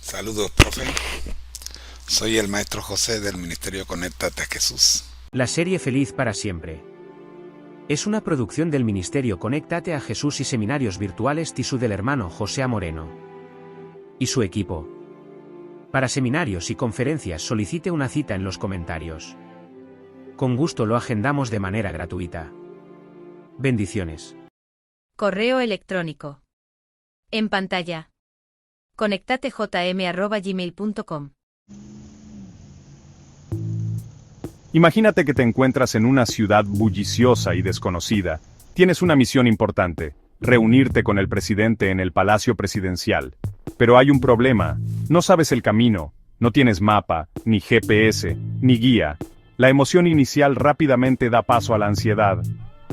Saludos, profe. Soy el maestro José del Ministerio Conéctate a Jesús. La serie Feliz para Siempre es una producción del Ministerio Conéctate a Jesús y Seminarios Virtuales TISU del hermano José Moreno y su equipo. Para seminarios y conferencias solicite una cita en los comentarios. Con gusto lo agendamos de manera gratuita. Bendiciones. Correo electrónico. En pantalla. conectatejm@gmail.com. Imagínate que te encuentras en una ciudad bulliciosa y desconocida. Tienes una misión importante: reunirte con el presidente en el Palacio Presidencial. Pero hay un problema: no sabes el camino, no tienes mapa, ni GPS, ni guía. La emoción inicial rápidamente da paso a la ansiedad.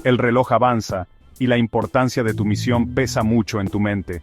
El reloj avanza, y la importancia de tu misión pesa mucho en tu mente.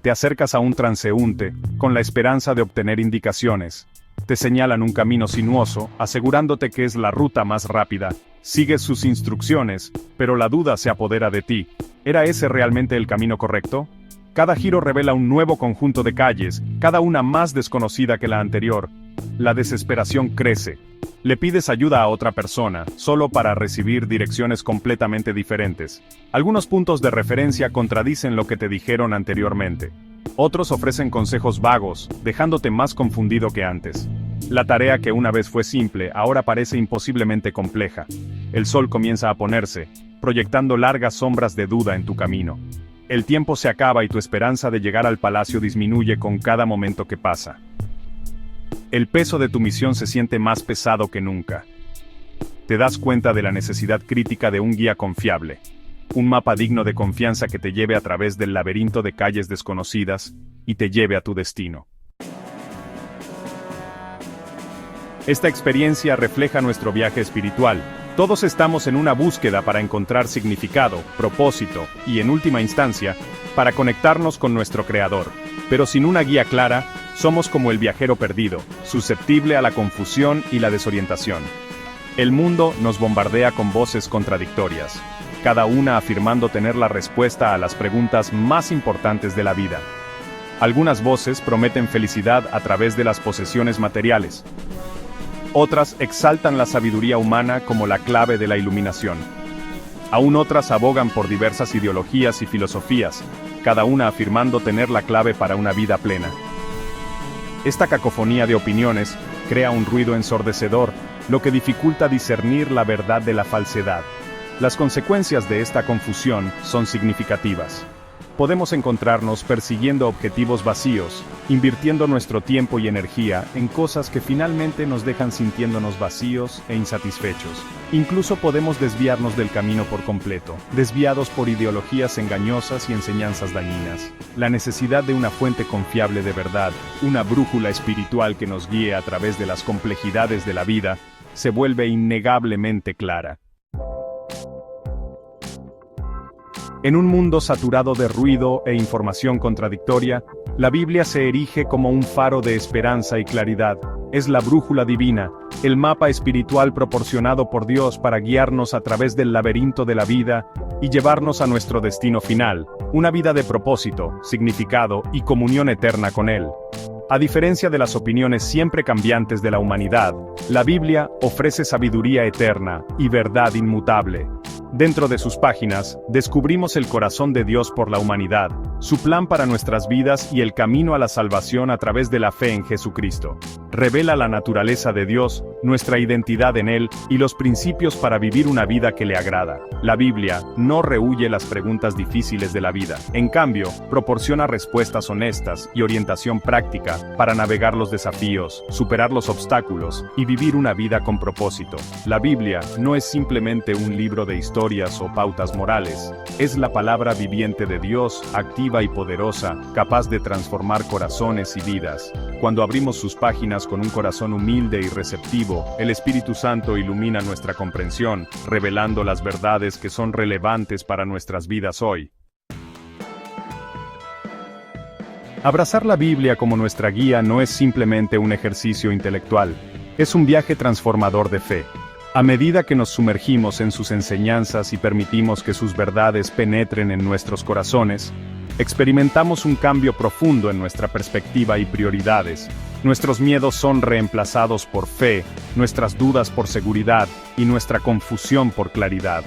Te acercas a un transeúnte, con la esperanza de obtener indicaciones. Te señalan un camino sinuoso, asegurándote que es la ruta más rápida. Sigues sus instrucciones, pero la duda se apodera de ti. ¿Era ese realmente el camino correcto? Cada giro revela un nuevo conjunto de calles, cada una más desconocida que la anterior. La desesperación crece. Le pides ayuda a otra persona, solo para recibir direcciones completamente diferentes. Algunos puntos de referencia contradicen lo que te dijeron anteriormente. Otros ofrecen consejos vagos, dejándote más confundido que antes. La tarea que una vez fue simple, ahora parece imposiblemente compleja. El sol comienza a ponerse, proyectando largas sombras de duda en tu camino. El tiempo se acaba y tu esperanza de llegar al palacio disminuye con cada momento que pasa. El peso de tu misión se siente más pesado que nunca. Te das cuenta de la necesidad crítica de un guía confiable. Un mapa digno de confianza que te lleve a través del laberinto de calles desconocidas y te lleve a tu destino. Esta experiencia refleja nuestro viaje espiritual. Todos estamos en una búsqueda para encontrar significado, propósito y, en última instancia, para conectarnos con nuestro Creador. Pero sin una guía clara, somos como el viajero perdido, susceptible a la confusión y la desorientación. El mundo nos bombardea con voces contradictorias, cada una afirmando tener la respuesta a las preguntas más importantes de la vida. Algunas voces prometen felicidad a través de las posesiones materiales. Otras exaltan la sabiduría humana como la clave de la iluminación. Aún otras abogan por diversas ideologías y filosofías, cada una afirmando tener la clave para una vida plena. Esta cacofonía de opiniones crea un ruido ensordecedor, lo que dificulta discernir la verdad de la falsedad. Las consecuencias de esta confusión son significativas. Podemos encontrarnos persiguiendo objetivos vacíos, invirtiendo nuestro tiempo y energía en cosas que finalmente nos dejan sintiéndonos vacíos e insatisfechos. Incluso podemos desviarnos del camino por completo, desviados por ideologías engañosas y enseñanzas dañinas. La necesidad de una fuente confiable de verdad, una brújula espiritual que nos guíe a través de las complejidades de la vida, se vuelve innegablemente clara. En un mundo saturado de ruido e información contradictoria, la Biblia se erige como un faro de esperanza y claridad. Es la brújula divina, el mapa espiritual proporcionado por Dios para guiarnos a través del laberinto de la vida y llevarnos a nuestro destino final, una vida de propósito, significado y comunión eterna con Él. A diferencia de las opiniones siempre cambiantes de la humanidad, la Biblia ofrece sabiduría eterna y verdad inmutable. Dentro de sus páginas, descubrimos el corazón de Dios por la humanidad, su plan para nuestras vidas y el camino a la salvación a través de la fe en Jesucristo. Revela la naturaleza de Dios, nuestra identidad en Él y los principios para vivir una vida que le agrada. La Biblia no rehúye las preguntas difíciles de la vida. En cambio, proporciona respuestas honestas y orientación práctica para navegar los desafíos, superar los obstáculos y vivir una vida con propósito. La Biblia no es simplemente un libro de historias o pautas morales, es la palabra viviente de Dios, activa y poderosa, capaz de transformar corazones y vidas. Cuando abrimos sus páginas con un corazón humilde y receptivo, el Espíritu Santo ilumina nuestra comprensión, revelando las verdades que son relevantes para nuestras vidas hoy. Abrazar la Biblia como nuestra guía no es simplemente un ejercicio intelectual, es un viaje transformador de fe. A medida que nos sumergimos en sus enseñanzas y permitimos que sus verdades penetren en nuestros corazones, experimentamos un cambio profundo en nuestra perspectiva y prioridades. Nuestros miedos son reemplazados por fe, nuestras dudas por seguridad y nuestra confusión por claridad.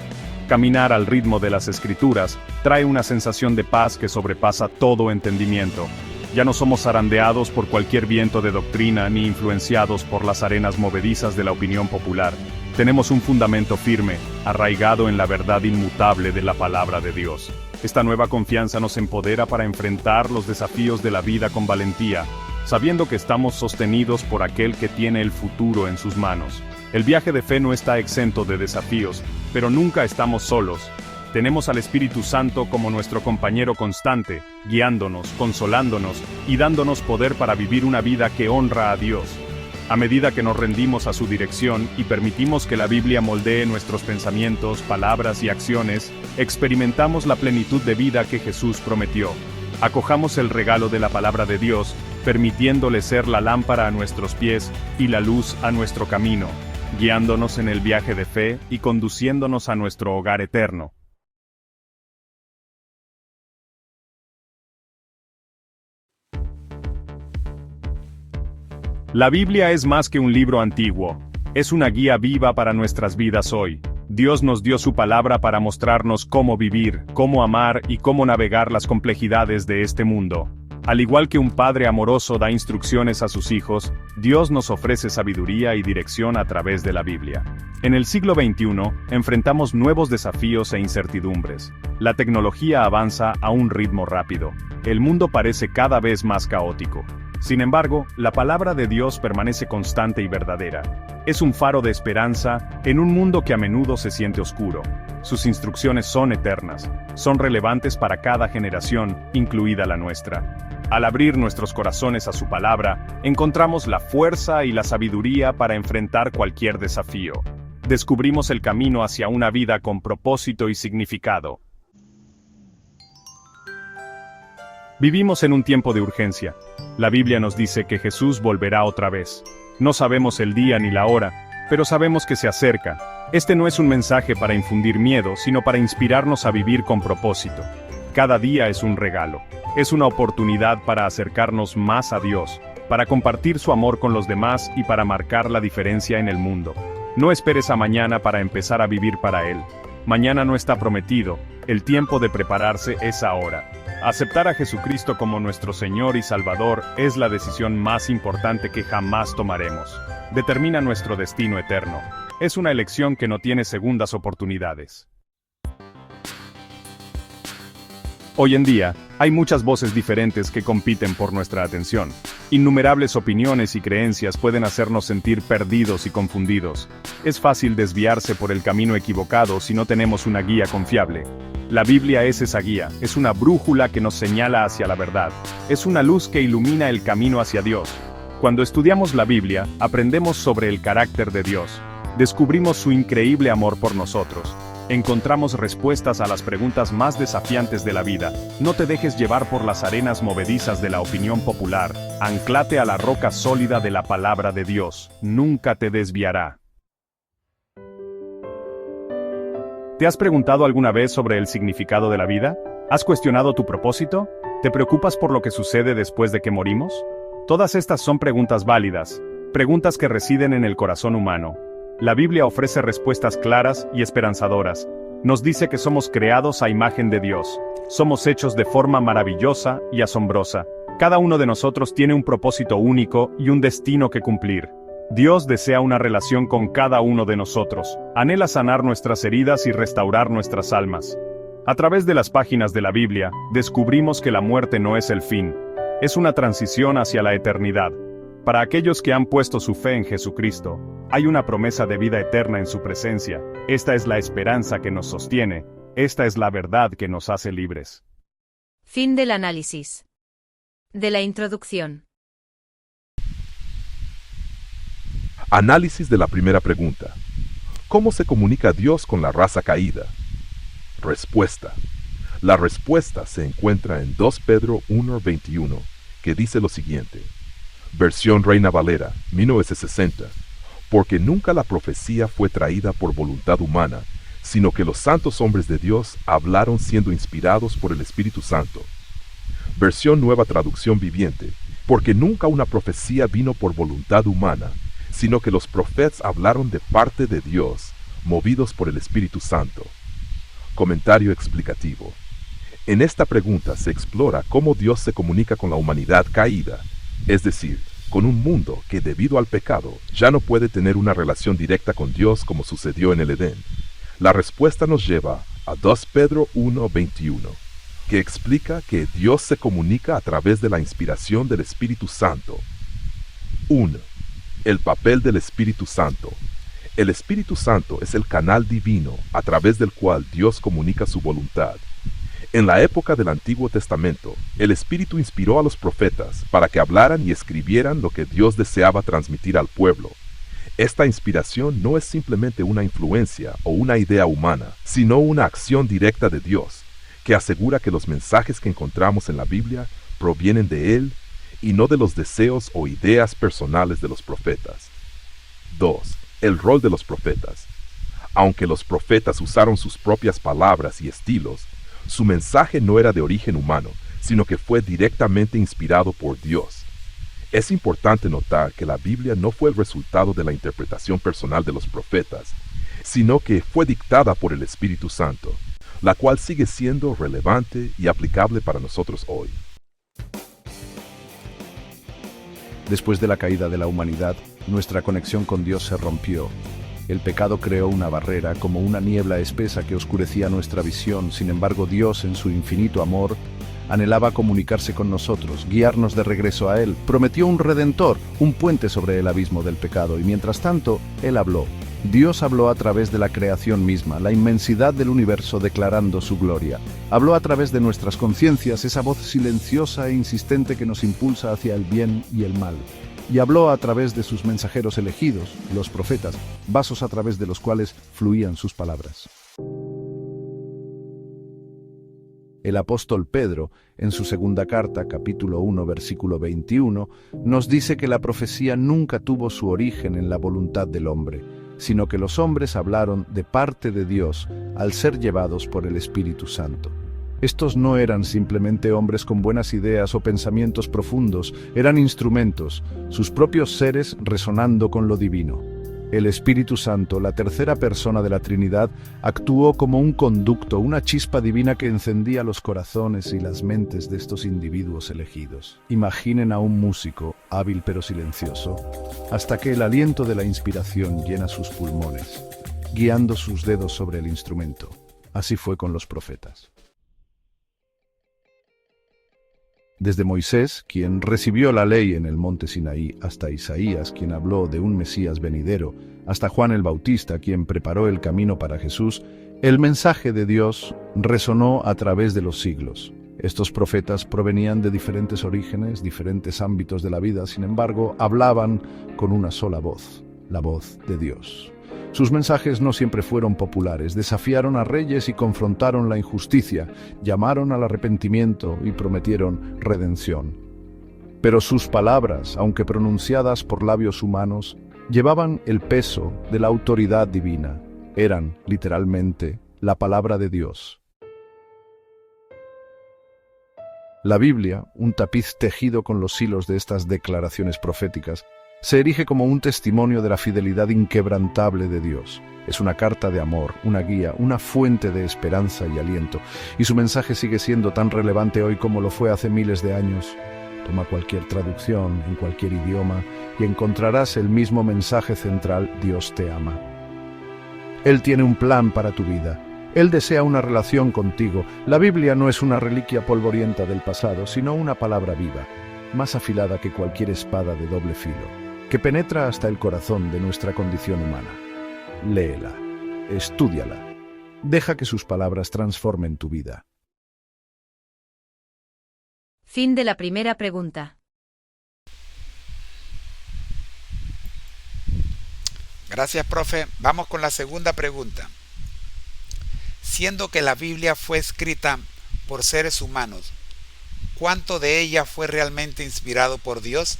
Caminar al ritmo de las Escrituras trae una sensación de paz que sobrepasa todo entendimiento. Ya no somos zarandeados por cualquier viento de doctrina ni influenciados por las arenas movedizas de la opinión popular. Tenemos un fundamento firme, arraigado en la verdad inmutable de la palabra de Dios. Esta nueva confianza nos empodera para enfrentar los desafíos de la vida con valentía, sabiendo que estamos sostenidos por aquel que tiene el futuro en sus manos. El viaje de fe no está exento de desafíos, pero nunca estamos solos. Tenemos al Espíritu Santo como nuestro compañero constante, guiándonos, consolándonos y dándonos poder para vivir una vida que honra a Dios. A medida que nos rendimos a su dirección y permitimos que la Biblia moldee nuestros pensamientos, palabras y acciones, experimentamos la plenitud de vida que Jesús prometió. Acojamos el regalo de la palabra de Dios, permitiéndole ser la lámpara a nuestros pies y la luz a nuestro camino, guiándonos en el viaje de fe y conduciéndonos a nuestro hogar eterno. La Biblia es más que un libro antiguo, es una guía viva para nuestras vidas hoy. Dios nos dio su palabra para mostrarnos cómo vivir, cómo amar y cómo navegar las complejidades de este mundo. Al igual que un padre amoroso da instrucciones a sus hijos, Dios nos ofrece sabiduría y dirección a través de la Biblia. En el siglo XXI, enfrentamos nuevos desafíos e incertidumbres. La tecnología avanza a un ritmo rápido. El mundo parece cada vez más caótico. Sin embargo, la palabra de Dios permanece constante y verdadera. Es un faro de esperanza en un mundo que a menudo se siente oscuro. Sus instrucciones son eternas, son relevantes para cada generación, incluida la nuestra. Al abrir nuestros corazones a su palabra, encontramos la fuerza y la sabiduría para enfrentar cualquier desafío. Descubrimos el camino hacia una vida con propósito y significado. Vivimos en un tiempo de urgencia. La Biblia nos dice que Jesús volverá otra vez. No sabemos el día ni la hora, pero sabemos que se acerca. Este no es un mensaje para infundir miedo, sino para inspirarnos a vivir con propósito. Cada día es un regalo. Es una oportunidad para acercarnos más a Dios, para compartir su amor con los demás y para marcar la diferencia en el mundo. No esperes a mañana para empezar a vivir para Él. Mañana no está prometido, el tiempo de prepararse es ahora. Aceptar a Jesucristo como nuestro Señor y Salvador es la decisión más importante que jamás tomaremos. Determina nuestro destino eterno. Es una elección que no tiene segundas oportunidades. Hoy en día, hay muchas voces diferentes que compiten por nuestra atención. Innumerables opiniones y creencias pueden hacernos sentir perdidos y confundidos. Es fácil desviarse por el camino equivocado si no tenemos una guía confiable. La Biblia es esa guía, es una brújula que nos señala hacia la verdad. Es una luz que ilumina el camino hacia Dios. Cuando estudiamos la Biblia, aprendemos sobre el carácter de Dios. Descubrimos su increíble amor por nosotros. Encontramos respuestas a las preguntas más desafiantes de la vida. No te dejes llevar por las arenas movedizas de la opinión popular. Anclate a la roca sólida de la palabra de Dios. Nunca te desviará. ¿Te has preguntado alguna vez sobre el significado de la vida? ¿Has cuestionado tu propósito? ¿Te preocupas por lo que sucede después de que morimos? Todas estas son preguntas válidas, preguntas que residen en el corazón humano. La Biblia ofrece respuestas claras y esperanzadoras. Nos dice que somos creados a imagen de Dios. Somos hechos de forma maravillosa y asombrosa. Cada uno de nosotros tiene un propósito único y un destino que cumplir. Dios desea una relación con cada uno de nosotros. Anhela sanar nuestras heridas y restaurar nuestras almas. A través de las páginas de la Biblia, descubrimos que la muerte no es el fin. Es una transición hacia la eternidad. Para aquellos que han puesto su fe en Jesucristo, hay una promesa de vida eterna en su presencia. Esta es la esperanza que nos sostiene. Esta es la verdad que nos hace libres. Fin del análisis. De la introducción. Análisis de la primera pregunta. ¿Cómo se comunica Dios con la raza caída? Respuesta. La respuesta se encuentra en 2 Pedro 1:21, que dice lo siguiente. Versión Reina Valera, 1960. Porque nunca la profecía fue traída por voluntad humana, sino que los santos hombres de Dios hablaron siendo inspirados por el Espíritu Santo. versión Nueva Traducción Viviente, porque nunca una profecía vino por voluntad humana, sino que los profetas hablaron de parte de Dios, movidos por el Espíritu Santo. Comentario explicativo. En esta pregunta se explora cómo Dios se comunica con la humanidad caída, es decir, con un mundo que debido al pecado ya no puede tener una relación directa con Dios como sucedió en el Edén. La respuesta nos lleva a 2 Pedro 1:21, que explica que Dios se comunica a través de la inspiración del Espíritu Santo. 1. El papel del Espíritu Santo. El Espíritu Santo es el canal divino a través del cual Dios comunica su voluntad. En la época del Antiguo Testamento, el Espíritu inspiró a los profetas para que hablaran y escribieran lo que Dios deseaba transmitir al pueblo. Esta inspiración no es simplemente una influencia o una idea humana, sino una acción directa de Dios, que asegura que los mensajes que encontramos en la Biblia provienen de Él y no de los deseos o ideas personales de los profetas. 2. El rol de los profetas. Aunque los profetas usaron sus propias palabras y estilos, su mensaje no era de origen humano, sino que fue directamente inspirado por Dios. Es importante notar que la Biblia no fue el resultado de la interpretación personal de los profetas, sino que fue dictada por el Espíritu Santo, la cual sigue siendo relevante y aplicable para nosotros hoy. Después de la caída de la humanidad, nuestra conexión con Dios se rompió. El pecado creó una barrera, como una niebla espesa que oscurecía nuestra visión. Sin embargo, Dios, en su infinito amor, anhelaba comunicarse con nosotros, guiarnos de regreso a Él. Prometió un redentor, un puente sobre el abismo del pecado, y mientras tanto, Él habló. Dios habló a través de la creación misma, la inmensidad del universo declarando su gloria. Habló a través de nuestras conciencias, esa voz silenciosa e insistente que nos impulsa hacia el bien y el mal. Y habló a través de sus mensajeros elegidos, los profetas, vasos a través de los cuales fluían sus palabras. El apóstol Pedro, en su segunda carta, capítulo 1, versículo 21, nos dice que la profecía nunca tuvo su origen en la voluntad del hombre, sino que los hombres hablaron de parte de Dios al ser llevados por el Espíritu Santo. Estos no eran simplemente hombres con buenas ideas o pensamientos profundos, eran instrumentos, sus propios seres resonando con lo divino. El Espíritu Santo, la tercera persona de la Trinidad, actuó como un conducto, una chispa divina que encendía los corazones y las mentes de estos individuos elegidos. Imaginen a un músico, hábil pero silencioso, hasta que el aliento de la inspiración llena sus pulmones, guiando sus dedos sobre el instrumento. Así fue con los profetas. Desde Moisés, quien recibió la ley en el monte Sinaí, hasta Isaías, quien habló de un Mesías venidero, hasta Juan el Bautista, quien preparó el camino para Jesús, el mensaje de Dios resonó a través de los siglos. Estos profetas provenían de diferentes orígenes, diferentes ámbitos de la vida, sin embargo, hablaban con una sola voz, la voz de Dios. Sus mensajes no siempre fueron populares, desafiaron a reyes y confrontaron la injusticia, llamaron al arrepentimiento y prometieron redención. Pero sus palabras, aunque pronunciadas por labios humanos, llevaban el peso de la autoridad divina. Eran, literalmente, la palabra de Dios. La Biblia, un tapiz tejido con los hilos de estas declaraciones proféticas, se erige como un testimonio de la fidelidad inquebrantable de Dios. Es una carta de amor, una guía, una fuente de esperanza y aliento, y su mensaje sigue siendo tan relevante hoy como lo fue hace miles de años. Toma cualquier traducción, en cualquier idioma, y encontrarás el mismo mensaje central: Dios te ama. Él tiene un plan para tu vida. Él desea una relación contigo. La Biblia no es una reliquia polvorienta del pasado, sino una palabra viva, más afilada que cualquier espada de doble filo, que penetra hasta el corazón de nuestra condición humana. Léela, estúdiala, deja que sus palabras transformen tu vida. Fin de la primera pregunta. Gracias, profe. Vamos con la segunda pregunta. Siendo que la Biblia fue escrita por seres humanos, ¿cuánto de ella fue realmente inspirado por Dios?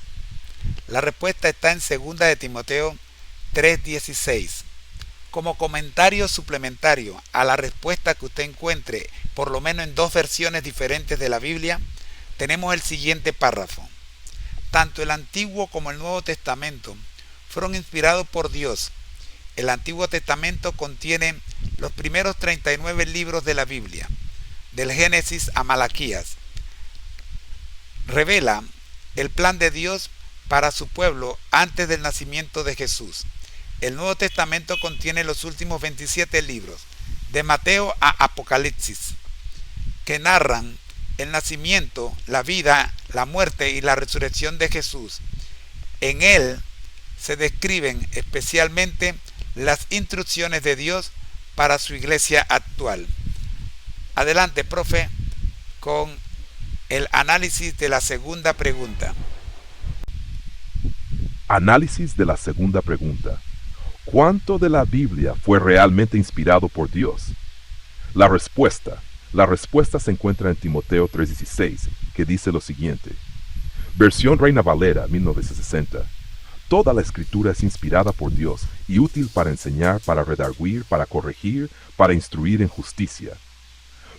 La respuesta está en 2 de Timoteo 3:16. Como comentario suplementario a la respuesta que usted encuentre, por lo menos en 2 versiones diferentes de la Biblia, tenemos el siguiente párrafo. Tanto el Antiguo como el Nuevo Testamento fueron inspirados por Dios. El Antiguo Testamento contiene los primeros 39 libros de la Biblia, del Génesis a Malaquías. Revela el plan de Dios para su pueblo antes del nacimiento de Jesús. El Nuevo Testamento contiene los últimos 27 libros, de Mateo a Apocalipsis, que narran el nacimiento, la vida, la muerte y la resurrección de Jesús. En él se describen especialmente las instrucciones de Dios para su iglesia actual. Adelante, profe, con el análisis de la segunda pregunta. Análisis de la segunda pregunta. ¿Cuánto de la Biblia fue realmente inspirado por Dios? La respuesta se encuentra en Timoteo 3:16, que dice lo siguiente. Versión Reina Valera, 1960. Toda la escritura es inspirada por Dios y útil para enseñar, para redarguir, para corregir, para instruir en justicia.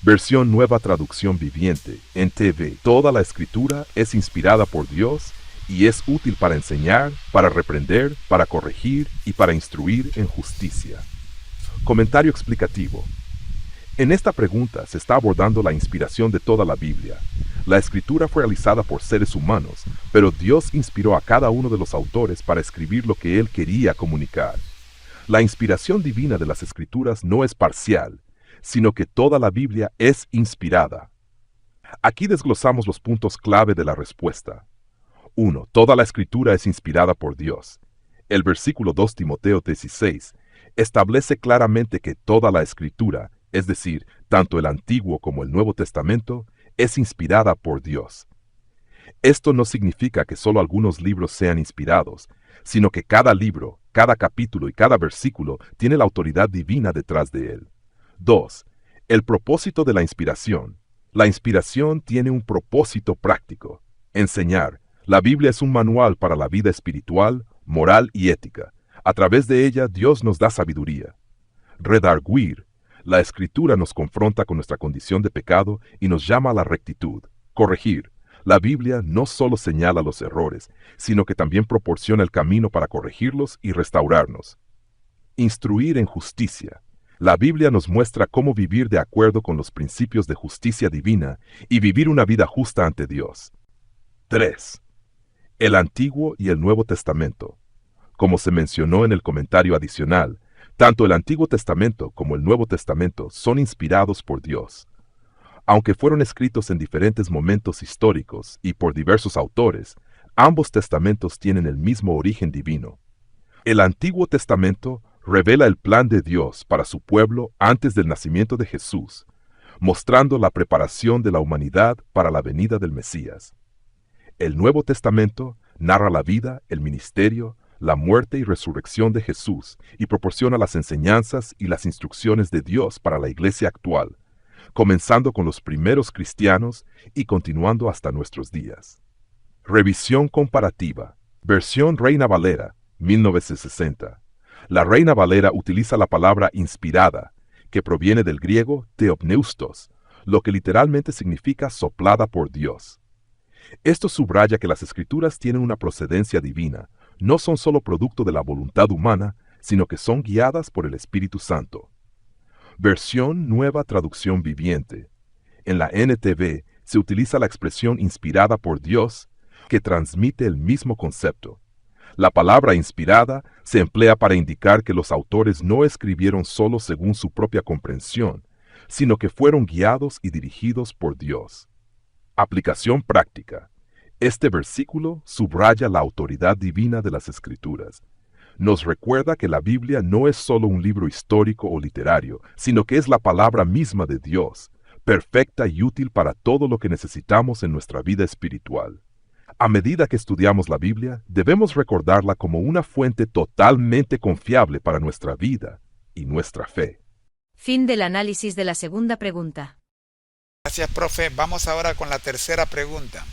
Versión Nueva Traducción Viviente, NTV. Toda la escritura es inspirada por Dios y es útil para enseñar, para reprender, para corregir y para instruir en justicia. Comentario explicativo. En esta pregunta se está abordando la inspiración de toda la Biblia. La escritura fue realizada por seres humanos, pero Dios inspiró a cada uno de los autores para escribir lo que Él quería comunicar. La inspiración divina de las escrituras no es parcial, sino que toda la Biblia es inspirada. Aquí desglosamos los puntos clave de la respuesta. 1. Toda la escritura es inspirada por Dios. El versículo 2 Timoteo 16 establece claramente que toda la escritura, es decir, tanto el Antiguo como el Nuevo Testamento, es inspirada por Dios. Esto no significa que solo algunos libros sean inspirados, sino que cada libro, cada capítulo y cada versículo tiene la autoridad divina detrás de él. 2. El propósito de la inspiración. La inspiración tiene un propósito práctico: enseñar. La Biblia es un manual para la vida espiritual, moral y ética. A través de ella, Dios nos da sabiduría. Redarguir. La Escritura nos confronta con nuestra condición de pecado y nos llama a la rectitud. Corregir. La Biblia no solo señala los errores, sino que también proporciona el camino para corregirlos y restaurarnos. Instruir en justicia. La Biblia nos muestra cómo vivir de acuerdo con los principios de justicia divina y vivir una vida justa ante Dios. 3. El Antiguo y el Nuevo Testamento. Como se mencionó en el comentario adicional, tanto el Antiguo Testamento como el Nuevo Testamento son inspirados por Dios. Aunque fueron escritos en diferentes momentos históricos y por diversos autores, ambos testamentos tienen el mismo origen divino. El Antiguo Testamento revela el plan de Dios para su pueblo antes del nacimiento de Jesús, mostrando la preparación de la humanidad para la venida del Mesías. El Nuevo Testamento narra la vida, el ministerio, la muerte y resurrección de Jesús y proporciona las enseñanzas y las instrucciones de Dios para la iglesia actual, comenzando con los primeros cristianos y continuando hasta nuestros días. Revisión comparativa. Versión Reina Valera, 1960. La Reina Valera utiliza la palabra inspirada, que proviene del griego theopneustos, lo que literalmente significa soplada por Dios. Esto subraya que las Escrituras tienen una procedencia divina, no son solo producto de la voluntad humana, sino que son guiadas por el Espíritu Santo. Versión Nueva Traducción Viviente. En la NTV se utiliza la expresión inspirada por Dios, que transmite el mismo concepto. La palabra inspirada se emplea para indicar que los autores no escribieron solo según su propia comprensión, sino que fueron guiados y dirigidos por Dios. Aplicación práctica. Este versículo subraya la autoridad divina de las Escrituras. Nos recuerda que la Biblia no es solo un libro histórico o literario, sino que es la palabra misma de Dios, perfecta y útil para todo lo que necesitamos en nuestra vida espiritual. A medida que estudiamos la Biblia, debemos recordarla como una fuente totalmente confiable para nuestra vida y nuestra fe. Fin del análisis de la segunda pregunta. Gracias, profe. Vamos ahora con la tercera pregunta.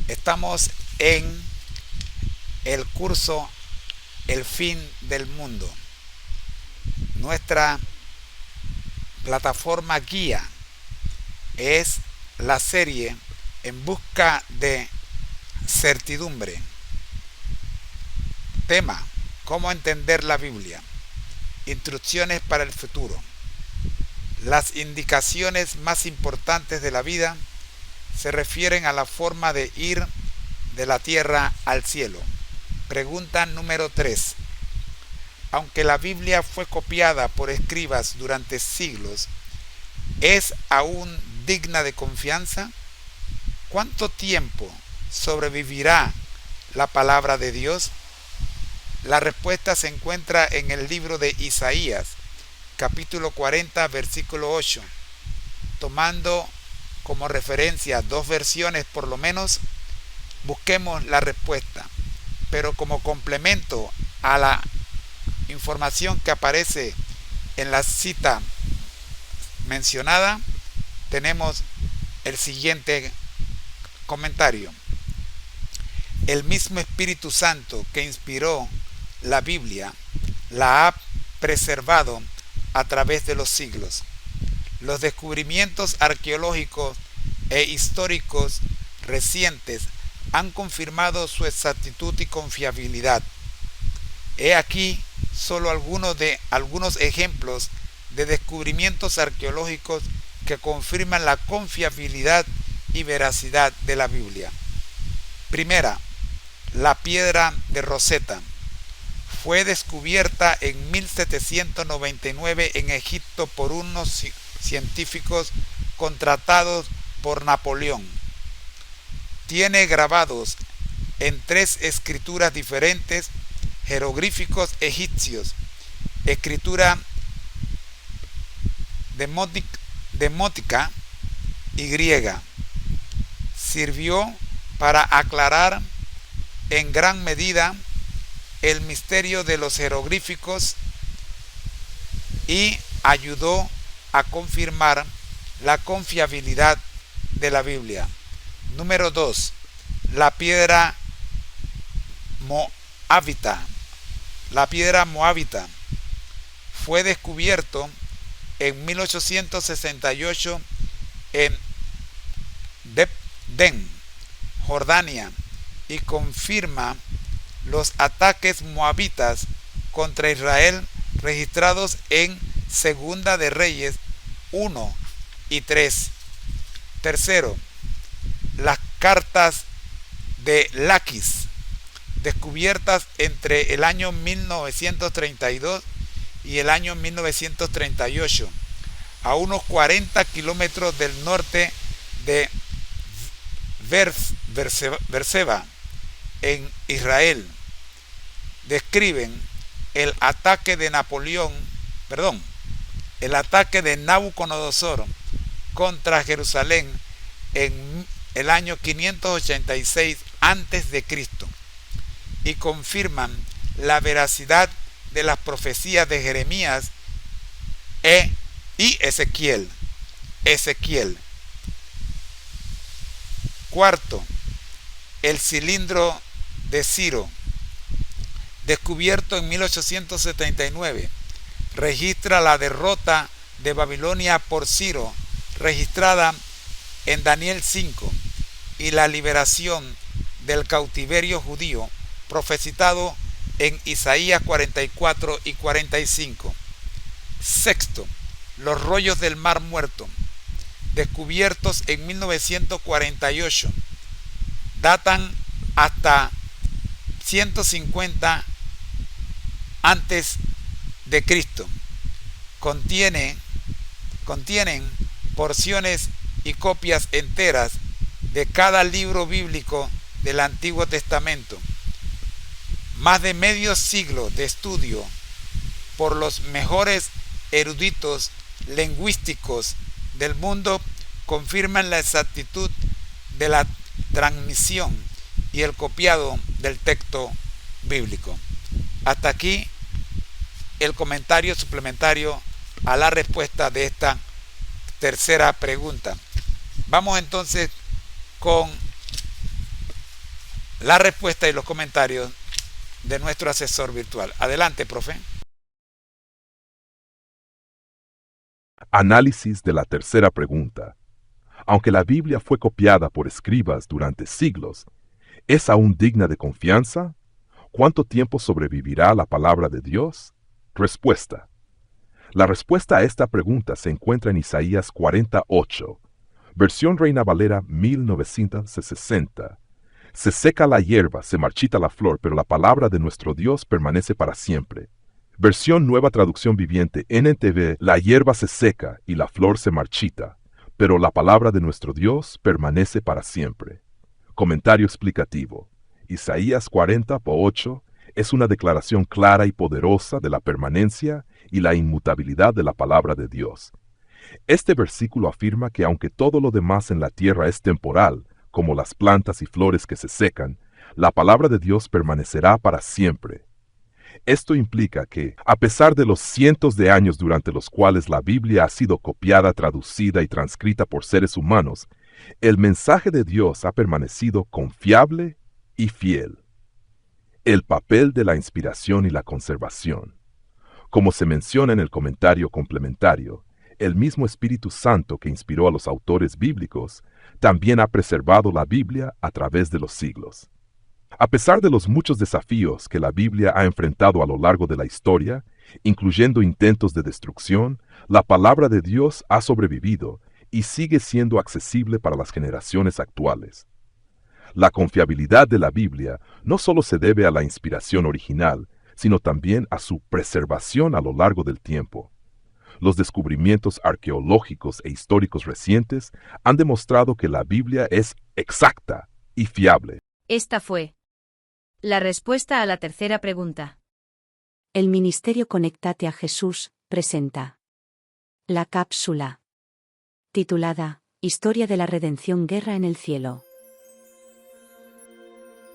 Estamos en el curso El fin del mundo. Nuestra plataforma guía es la serie en busca de certidumbre. Tema: ¿cómo entender la Biblia? Instrucciones para el futuro. Las indicaciones más importantes de la vida se refieren a la forma de ir de la tierra al cielo. Pregunta número 3. Aunque la Biblia fue copiada por escribas durante siglos, ¿es aún digna de confianza? ¿Cuánto tiempo sobrevivirá la palabra de Dios? La respuesta se encuentra en el libro de Isaías, capítulo 40, versículo 8. Tomando como referencia dos versiones por lo menos, busquemos la respuesta. Pero como complemento a la información que aparece en la cita mencionada, tenemos el siguiente comentario. El mismo Espíritu Santo que inspiró la Biblia la ha preservado a través de los siglos. Los descubrimientos arqueológicos e históricos recientes han confirmado su exactitud y confiabilidad. He aquí solo algunos ejemplos de descubrimientos arqueológicos que confirman la confiabilidad y veracidad de la Biblia. Primera, la piedra de Rosetta. Fue descubierta en 1799 en Egipto por unos científicos contratados por Napoleón. Tiene grabados en 3 escrituras diferentes, jeroglíficos egipcios, escritura demótica y griega. Sirvió para aclarar en gran medida el misterio de los jeroglíficos y ayudó a confirmar la confiabilidad de la Biblia. Número 2. La piedra moabita. La piedra moabita fue descubierto en 1868 en Debden, Jordania, y confirma los ataques moabitas contra Israel registrados en Segunda de Reyes 1 y 3. Tercero, las cartas de Laquis, descubiertas entre el año 1932 y el año 1938, a unos 40 kilómetros del norte de Beerseba, en Israel, describen el ataque de Nabucodonosor contra Jerusalén en el año 586 a.C. y confirman la veracidad de las profecías de Jeremías y Ezequiel. Cuarto, el cilindro de Ciro, descubierto en 1879, registra la derrota de Babilonia por Ciro, registrada en Daniel 5, y la liberación del cautiverio judío, profetizado en Isaías 44 y 45. Sexto, los rollos del Mar Muerto, descubiertos en 1948, datan hasta 150 antes de Cristo. Contienen porciones y copias enteras de cada libro bíblico del Antiguo Testamento. Más de medio siglo de estudio por los mejores eruditos lingüísticos del mundo confirman la exactitud de la transmisión y el copiado del texto bíblico. Hasta aquí el comentario suplementario a la respuesta de esta tercera pregunta. Vamos entonces con la respuesta y los comentarios de nuestro asesor virtual. Adelante, profe. Análisis de la tercera pregunta. Aunque la Biblia fue copiada por escribas durante siglos, ¿es aún digna de confianza? ¿Cuánto tiempo sobrevivirá la palabra de Dios? Respuesta. La respuesta a esta pregunta se encuentra en Isaías 48, versión Reina Valera 1960. Se seca la hierba, se marchita la flor, pero la palabra de nuestro Dios permanece para siempre. Versión Nueva Traducción Viviente NTV, la hierba se seca y la flor se marchita, pero la palabra de nuestro Dios permanece para siempre. Comentario explicativo. Isaías 40:8 es una declaración clara y poderosa de la permanencia y la inmutabilidad de la palabra de Dios. Este versículo afirma que aunque todo lo demás en la tierra es temporal, como las plantas y flores que se secan, la palabra de Dios permanecerá para siempre. Esto implica que, a pesar de los cientos de años durante los cuales la Biblia ha sido copiada, traducida y transcrita por seres humanos, el mensaje de Dios ha permanecido confiable y fiel. El papel de la inspiración y la conservación. Como se menciona en el comentario complementario, el mismo Espíritu Santo que inspiró a los autores bíblicos también ha preservado la Biblia a través de los siglos. A pesar de los muchos desafíos que la Biblia ha enfrentado a lo largo de la historia, incluyendo intentos de destrucción, la palabra de Dios ha sobrevivido y sigue siendo accesible para las generaciones actuales. La confiabilidad de la Biblia no solo se debe a la inspiración original, sino también a su preservación a lo largo del tiempo. Los descubrimientos arqueológicos e históricos recientes han demostrado que la Biblia es exacta y fiable. Esta fue la respuesta a la tercera pregunta. El Ministerio Conectate a Jesús presenta la cápsula titulada Historia de la Redención, Guerra en el Cielo.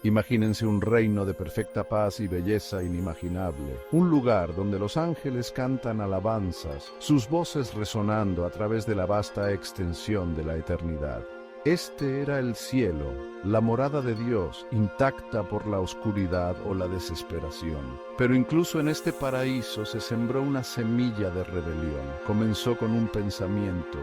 Imagínense un reino de perfecta paz y belleza inimaginable, un lugar donde los ángeles cantan alabanzas, sus voces resonando a través de la vasta extensión de la eternidad. Este era el cielo, la morada de Dios, intacta por la oscuridad o la desesperación. Pero incluso en este paraíso se sembró una semilla de rebelión. Comenzó con un pensamiento,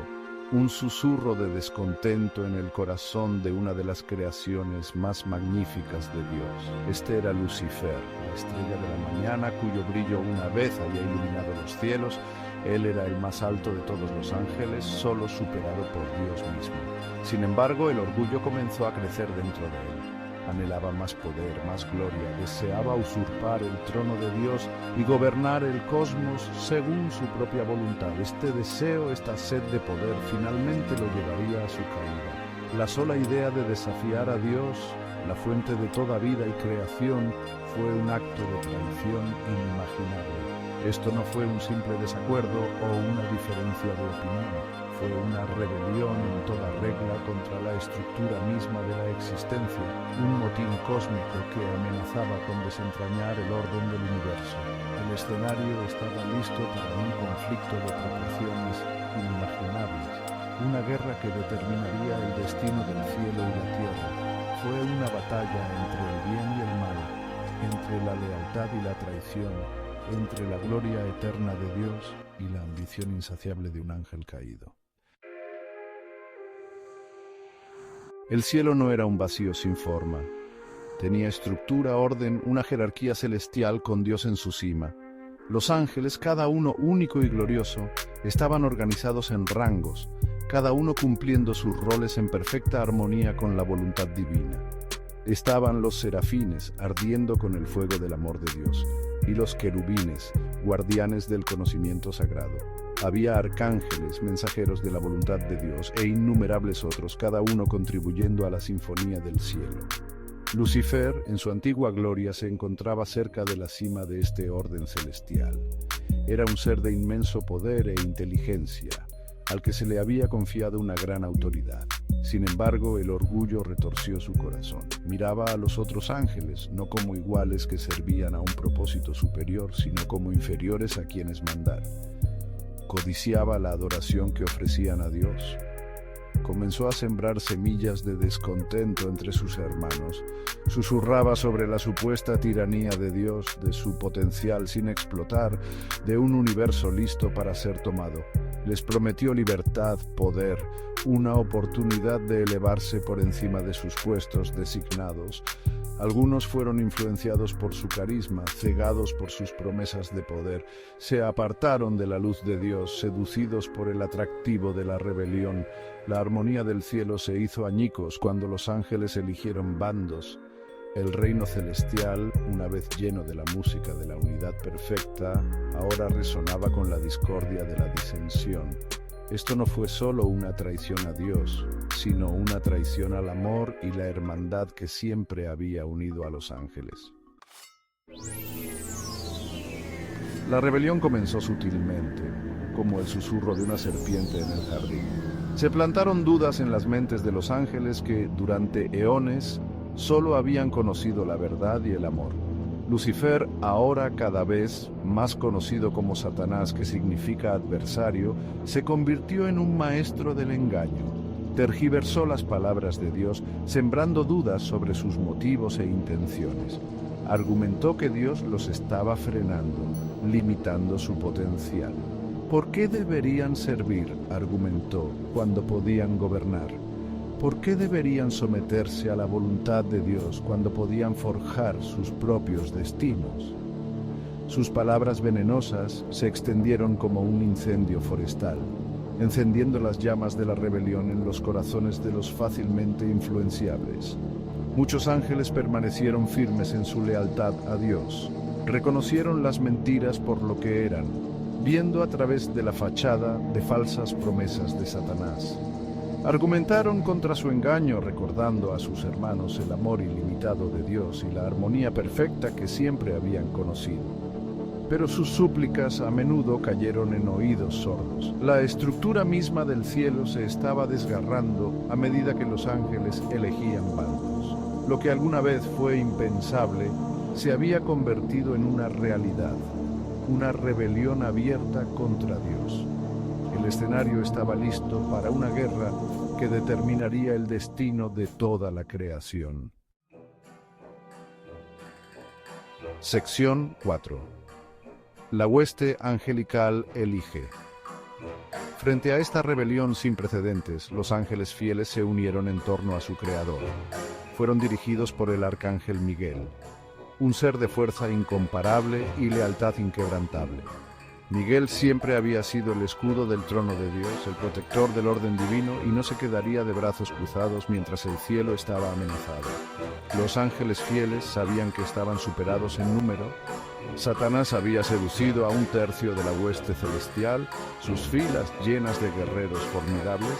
un susurro de descontento en el corazón de una de las creaciones más magníficas de Dios. Este era Lucifer, la estrella de la mañana, cuyo brillo una vez había iluminado los cielos. Él era el más alto de todos los ángeles, solo superado por Dios mismo. Sin embargo, el orgullo comenzó a crecer dentro de él. Anhelaba más poder, más gloria, deseaba usurpar el trono de Dios y gobernar el cosmos según su propia voluntad. Este deseo, esta sed de poder, finalmente lo llevaría a su caída. La sola idea de desafiar a Dios, la fuente de toda vida y creación, fue un acto de traición inimaginable. Esto no fue un simple desacuerdo o una diferencia de opinión. Fue una rebelión en toda regla contra la estructura misma de la existencia, un motín cósmico que amenazaba con desentrañar el orden del universo. El escenario estaba listo para un conflicto de proporciones inimaginables, una guerra que determinaría el destino del cielo y la tierra. Fue una batalla entre el bien y el mal, entre la lealtad y la traición, entre la gloria eterna de Dios y la ambición insaciable de un ángel caído. El cielo no era un vacío sin forma. Tenía estructura, orden, una jerarquía celestial con Dios en su cima. Los ángeles, cada uno único y glorioso, estaban organizados en rangos, cada uno cumpliendo sus roles en perfecta armonía con la voluntad divina. Estaban los serafines, ardiendo con el fuego del amor de Dios, y los querubines, guardianes del conocimiento sagrado. Había arcángeles, mensajeros de la voluntad de Dios, e innumerables otros, cada uno contribuyendo a la sinfonía del cielo. Lucifer, en su antigua gloria, se encontraba cerca de la cima de este orden celestial. Era un ser de inmenso poder e inteligencia, al que se le había confiado una gran autoridad. Sin embargo, el orgullo retorció su corazón. Miraba a los otros ángeles, no como iguales que servían a un propósito superior, sino como inferiores a quienes mandar. Codiciaba la adoración que ofrecían a Dios. Comenzó a sembrar semillas de descontento entre sus hermanos. Susurraba sobre la supuesta tiranía de Dios, de su potencial sin explotar, de un universo listo para ser tomado. Les prometió libertad, poder, una oportunidad de elevarse por encima de sus puestos designados. Algunos fueron influenciados por su carisma, cegados por sus promesas de poder, se apartaron de la luz de Dios, seducidos por el atractivo de la rebelión. La armonía del cielo se hizo añicos cuando los ángeles eligieron bandos. El reino celestial, una vez lleno de la música de la unidad perfecta, ahora resonaba con la discordia de la disensión. Esto no fue solo una traición a Dios, sino una traición al amor y la hermandad que siempre había unido a los ángeles. La rebelión comenzó sutilmente, como el susurro de una serpiente en el jardín. Se plantaron dudas en las mentes de los ángeles que, durante eones, solo habían conocido la verdad y el amor. Lucifer, ahora cada vez más conocido como Satanás, que significa adversario, se convirtió en un maestro del engaño. Tergiversó las palabras de Dios, sembrando dudas sobre sus motivos e intenciones. Argumentó que Dios los estaba frenando, limitando su potencial. ¿Por qué deberían servir?, argumentó, cuando podían gobernar. ¿Por qué deberían someterse a la voluntad de Dios cuando podían forjar sus propios destinos? Sus palabras venenosas se extendieron como un incendio forestal, encendiendo las llamas de la rebelión en los corazones de los fácilmente influenciables. Muchos ángeles permanecieron firmes en su lealtad a Dios. Reconocieron las mentiras por lo que eran, viendo a través de la fachada de falsas promesas de Satanás. Argumentaron contra su engaño, recordando a sus hermanos el amor ilimitado de Dios y la armonía perfecta que siempre habían conocido. Pero sus súplicas a menudo cayeron en oídos sordos. La estructura misma del cielo se estaba desgarrando a medida que los ángeles elegían bandos. Lo que alguna vez fue impensable se había convertido en una realidad, una rebelión abierta contra Dios. El escenario estaba listo para una guerra que determinaría el destino de toda la creación. Sección 4. La hueste angelical elige. Frente a esta rebelión sin precedentes, los ángeles fieles se unieron en torno a su creador. Fueron dirigidos por el arcángel Miguel, un ser de fuerza incomparable y lealtad inquebrantable. Miguel siempre había sido el escudo del trono de Dios, el protector del orden divino, y no se quedaría de brazos cruzados mientras el cielo estaba amenazado. Los ángeles fieles sabían que estaban superados en número. Satanás había seducido a un tercio de la hueste celestial, sus filas llenas de guerreros formidables.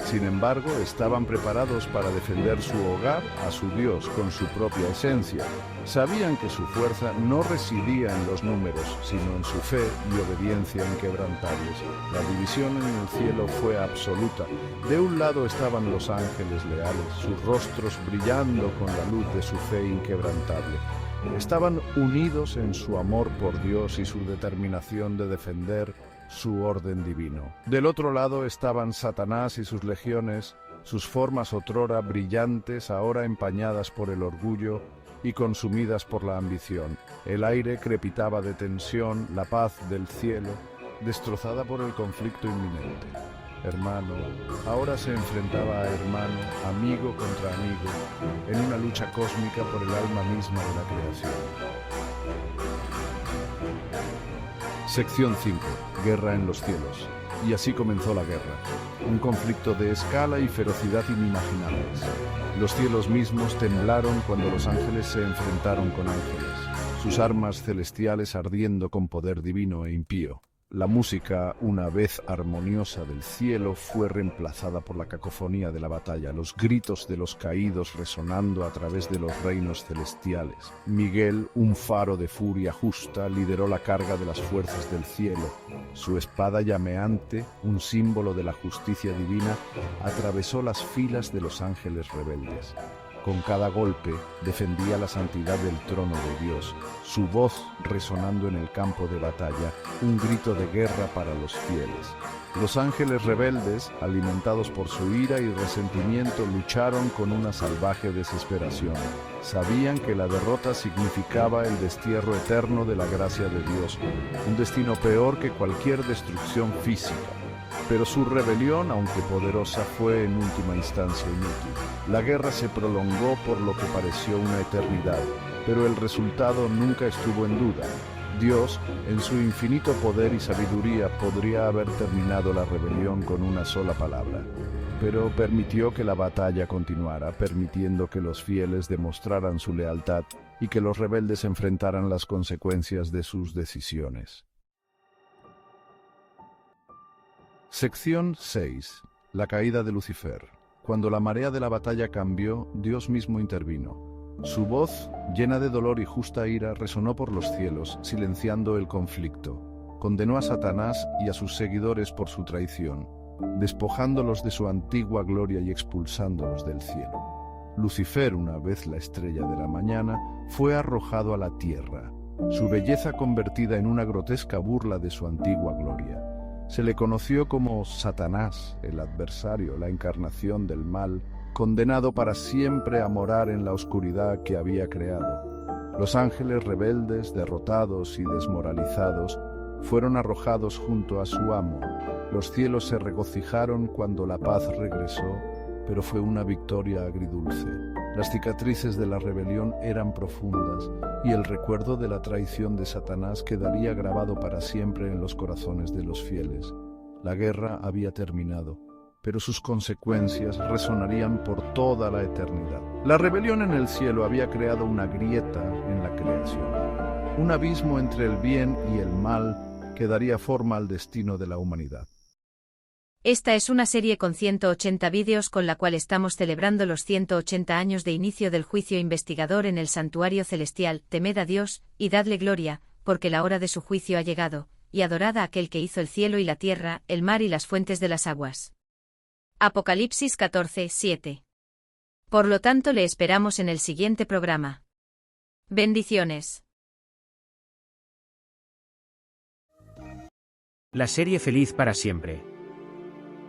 Sin embargo, estaban preparados para defender su hogar a su Dios con su propia esencia. Sabían que su fuerza no residía en los números, sino en su fe y obediencia inquebrantables. La división en el cielo fue absoluta. De un lado estaban los ángeles leales, sus rostros brillando con la luz de su fe inquebrantable. Estaban unidos en su amor por Dios y su determinación de defender su orden divino. Del otro lado estaban Satanás y sus legiones, sus formas otrora brillantes, ahora empañadas por el orgullo y consumidas por la ambición. El aire crepitaba de tensión, la paz del cielo, destrozada por el conflicto inminente. Hermano, ahora se enfrentaba a hermano, amigo contra amigo, en una lucha cósmica por el alma misma de la creación. Sección 5. Guerra en los cielos. Y así comenzó la guerra. Un conflicto de escala y ferocidad inimaginables. Los cielos mismos temblaron cuando los ángeles se enfrentaron con ángeles, sus armas celestiales ardiendo con poder divino e impío. La música, una vez armoniosa del cielo, fue reemplazada por la cacofonía de la batalla, los gritos de los caídos resonando a través de los reinos celestiales. Miguel, un faro de furia justa, lideró la carga de las fuerzas del cielo. Su espada llameante, un símbolo de la justicia divina, atravesó las filas de los ángeles rebeldes. Con cada golpe defendía la santidad del trono de Dios, su voz resonando en el campo de batalla, un grito de guerra para los fieles. Los ángeles rebeldes, alimentados por su ira y resentimiento, lucharon con una salvaje desesperación. Sabían que la derrota significaba el destierro eterno de la gracia de Dios, un destino peor que cualquier destrucción física. Pero su rebelión, aunque poderosa, fue en última instancia inútil. La guerra se prolongó por lo que pareció una eternidad, pero el resultado nunca estuvo en duda. Dios, en su infinito poder y sabiduría, podría haber terminado la rebelión con una sola palabra, pero permitió que la batalla continuara, permitiendo que los fieles demostraran su lealtad y que los rebeldes enfrentaran las consecuencias de sus decisiones. Sección 6. La caída de Lucifer. Cuando la marea de la batalla cambió, Dios mismo intervino. Su voz, llena de dolor y justa ira, resonó por los cielos, silenciando el conflicto. Condenó a Satanás y a sus seguidores por su traición, despojándolos de su antigua gloria y expulsándolos del cielo. Lucifer, una vez la estrella de la mañana, fue arrojado a la tierra, su belleza convertida en una grotesca burla de su antigua gloria. Se le conoció como Satanás, el adversario, la encarnación del mal, condenado para siempre a morar en la oscuridad que había creado. Los ángeles rebeldes, derrotados y desmoralizados, fueron arrojados junto a su amo. Los cielos se regocijaron cuando la paz regresó, pero fue una victoria agridulce. Las cicatrices de la rebelión eran profundas, y el recuerdo de la traición de Satanás quedaría grabado para siempre en los corazones de los fieles. La guerra había terminado, pero sus consecuencias resonarían por toda la eternidad. La rebelión en el cielo había creado una grieta en la creación, un abismo entre el bien y el mal que daría forma al destino de la humanidad. Esta es una serie con 180 vídeos con la cual estamos celebrando los 180 años de inicio del juicio investigador en el santuario celestial. Temed a Dios, y dadle gloria, porque la hora de su juicio ha llegado, y adorad a aquel que hizo el cielo y la tierra, el mar y las fuentes de las aguas. Apocalipsis 14:7. Por lo tanto, le esperamos en el siguiente programa. Bendiciones. La serie Feliz para siempre.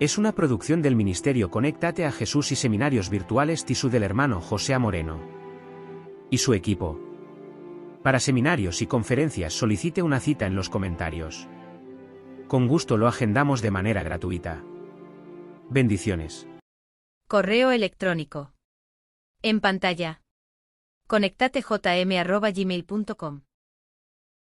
Es una producción del Ministerio Conéctate a Jesús y Seminarios Virtuales TISU del hermano José Moreno y su equipo. Para seminarios y conferencias solicite una cita en los comentarios. Con gusto lo agendamos de manera gratuita. Bendiciones. Correo electrónico. En pantalla. conectatejm@gmail.com